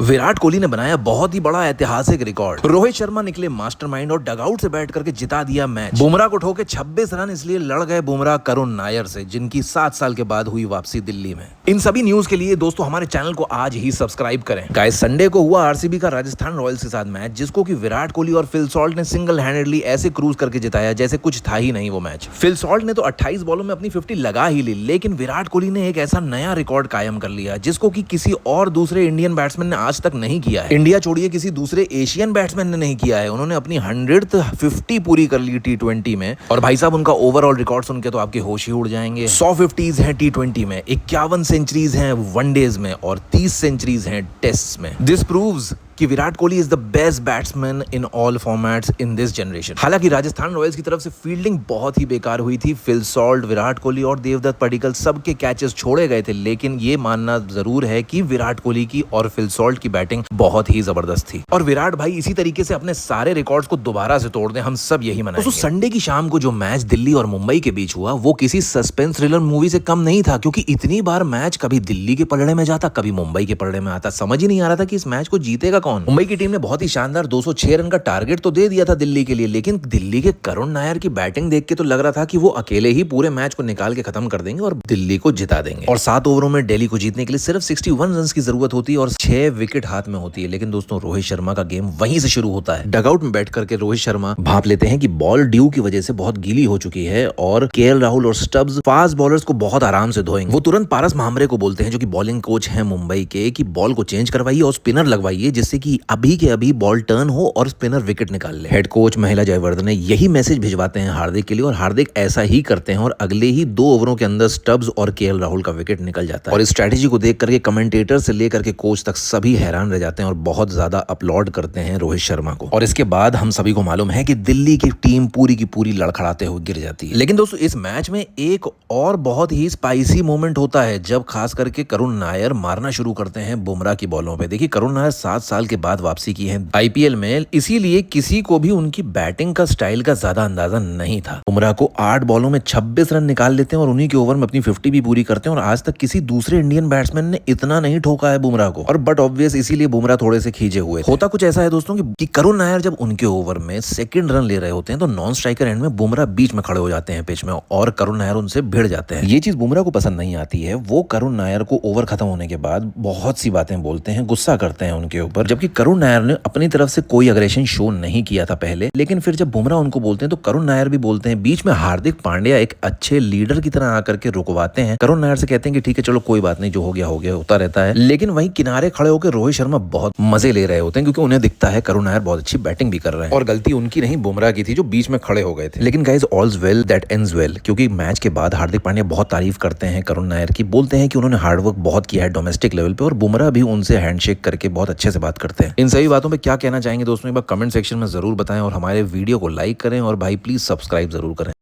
विराट कोहली ने बनाया बहुत ही बड़ा ऐतिहासिक रिकॉर्ड। रोहित शर्मा निकले मास्टरमाइंड और डगआउट से बैठ करके जिता दिया मैच। बुमराह को ठोके 26 रन, इसलिए लड़ गए बुमराह करुण नायर से, जिनकी 7 साल के बाद हुई वापसी दिल्ली में। इन सभी न्यूज के लिए दोस्तों हमारे चैनल को आज ही सब्सक्राइब करें। गाइस, संडे को हुआ आरसीबी का राजस्थान रॉयल्स के साथ मैच, जिसको कि विराट कोहली और फिल सॉल्ट ने सिंगल हैंडेडली ऐसे क्रूज करके जिताया जैसे कुछ था ही नहीं वो मैच। फिल सॉल्ट ने तो 28 बॉलों में अपनी 50 लगा ही ली, लेकिन विराट कोहली ने एक ऐसा नया रिकॉर्ड कायम कर लिया जिसको कि किसी और दूसरे इंडियन बैट्समैन ने आज तक नहीं किया है। इंडिया छोड़िए, किसी दूसरे एशियन बैट्समैन ने नहीं किया है। उन्होंने अपनी 100th 50 पूरी कर ली T20 में। और भाई साहब, उनका ओवरऑल रिकॉर्ड सुन के तो आपके होश ही उड़ जाएंगे। 100 50s हैं T20 में, 51 सेंचुरीज हैं वनडेज में और 30 सेंचुरीज हैं टेस्ट में। दिस प्रूव्स कि Virat Kohli is the best batsman in all formats in this generation. हालांकि राजस्थान रॉयल्स की तरफ से फील्डिंग बहुत ही बेकार हुई थी। फिल सॉल्ट, विराट कोहली और देवदत्त पडिक्कल सबके कैचेस छोड़े गए थे, लेकिन ये मानना जरूर है कि विराट कोहली की और फिल सॉल्ट की बैटिंग बहुत ही जबरदस्त थी। और विराट भाई इसी तरीके से अपने सारे रिकॉर्ड्स को दोबारा से तोड़ दें, हम सब यही मनाएंगे। तो संडे की शाम को जो मैच दिल्ली और मुंबई के बीच हुआ, वो किसी सस्पेंस थ्रिलर मूवी से कम नहीं था, क्योंकि इतनी बार मैच कभी दिल्ली के पलड़े में जाता, कभी मुंबई के पलड़े में आता। समझ ही नहीं आ रहा था कि इस मैच को जीतेगा कौन। मुंबई की टीम ने बहुत ही शानदार 206 रन का टारगेट तो दे दिया था दिल्ली के लिए, लेकिन दिल्ली के करुण नायर की बैटिंग देख के तो लग रहा था कि वो अकेले ही पूरे मैच को निकाल के खत्म कर देंगे और दिल्ली को जिता देंगे। और 7 ओवरों में दिल्ली को जीतने के लिए सिर्फ 61 रन की जरूरत होती है और 6 विकेट हाथ में होती है। लेकिन दोस्तों, रोहित शर्मा का गेम वहीं से शुरू होता है। डगआउट में बैठ करके रोहित शर्मा भाप लेते हैं कि बॉल ड्यू की वजह से बहुत गीली हो चुकी है और केएल राहुल और स्टब्स फास्ट बॉलर्स को बहुत आराम से धोएंगे। वो तुरंत पारस महामरे को बोलते हैं, जो कि बॉलिंग कोच है मुंबई के, कि बॉल को चेंज करवाइए और स्पिनर लगवाइए, जिससे कि अभी के अभी बॉल टर्न हो और स्पिनर विकेट निकाल ले। हेड कोच महिला जयवर्धने ने यही मैसेज भिजवाते हैं हार्दिक के लिए और हार्दिक ऐसा ही करते हैं और अगले ही 2 ओवरों के अंदर स्टब्स और केएल राहुल का विकेट निकल जाता है। और इस स्ट्रेटेजी को देख करके कमेंटेटर से लेकर के कोच तक सभी हैरान रह जाते हैं और बहुत ज्यादा अपलॉड करते हैं रोहित शर्मा को। और इसके बाद हम सभी को मालूम है कि दिल्ली की टीम पूरी की पूरी लड़खड़ाते हुए गिर जाती है। लेकिन दोस्तों, इस मैच में एक और बहुत ही स्पाइसी मोमेंट होता है, जब खास करके करुण नायर मारना शुरू करते हैं बुमराह की बॉलों पे। देखिए, करुण नायर 7 साल के बाद वापसी की है आईपीएल में, इसीलिए किसी को भी उनकी बैटिंग का स्टाइल का ज्यादा अंदाजा नहीं था। बुमराह को 8 बॉलों में 26 रन निकाल लेते हैं और उन्हीं के ओवर में अपनी 50 भी पूरी करते हैं। और आज तक किसी दूसरे इंडियन बैट्समैन ने इतना नहीं ठोका है बुमराह को। और बट ऑब्वियस, इसीलिए बुमराह थोड़े से खींचे हुए थे। होता कुछ ऐसा है दोस्तों कि करुण नायर जब उनके ओवर में सेकंड रन ले रहे होते हैं, तो नॉन स्ट्राइकर एंड में बुमराह बीच में खड़े हो जाते हैं पिच में और करुण नायर उनसे भिड़ जाते हैं। ये चीज बुमराह को पसंद नहीं आती है। वो करुण नायर को ओवर खत्म होने के बाद बहुत सी बातें बोलते हैं, गुस्सा करते हैं उनके ऊपर, जबकि करुण नायर ने अपनी तरफ से कोई अग्रेशन शो नहीं किया था पहले। लेकिन फिर जब बुमराह उनको बोलते हैं तो करुण नायर भी बोलते हैं। बीच में हार्दिक पांड्या एक अच्छे लीडर की तरह आकर के रुकवाते हैं। करुण नायर से कहते हैं कि ठीक है, चलो कोई बात नहीं, जो हो गया होता रहता है। लेकिन वहीं किनारे खड़े होकर रोहित शर्मा बहुत मजे ले रहे होते हैं, क्योंकि उन्हें दिखता है करुण नायर बहुत अच्छी बैटिंग भी कर रहे हैं और गलती उनकी नहीं, बुमराह की थी, जो बीच में खड़े हो गए थे। लेकिन guys, all's well that ends well, क्योंकि मैच के बाद हार्दिक पांड्या बहुत तारीफ करते हैं करुण नायर की, बोलते हैं कि उन्होंने हार्डवर्क बहुत किया है डोमेस्टिक लेवल पे, और बुमराह भी उनसे हैंडशेक करके बहुत अच्छे से बात करते हैं। इन सभी बातों पर क्या कहना चाहेंगे दोस्तों, एक बार कमेंट सेक्शन में जरूर बताएं और हमारे वीडियो को लाइक करें और भाई प्लीज सब्सक्राइब जरूर करें।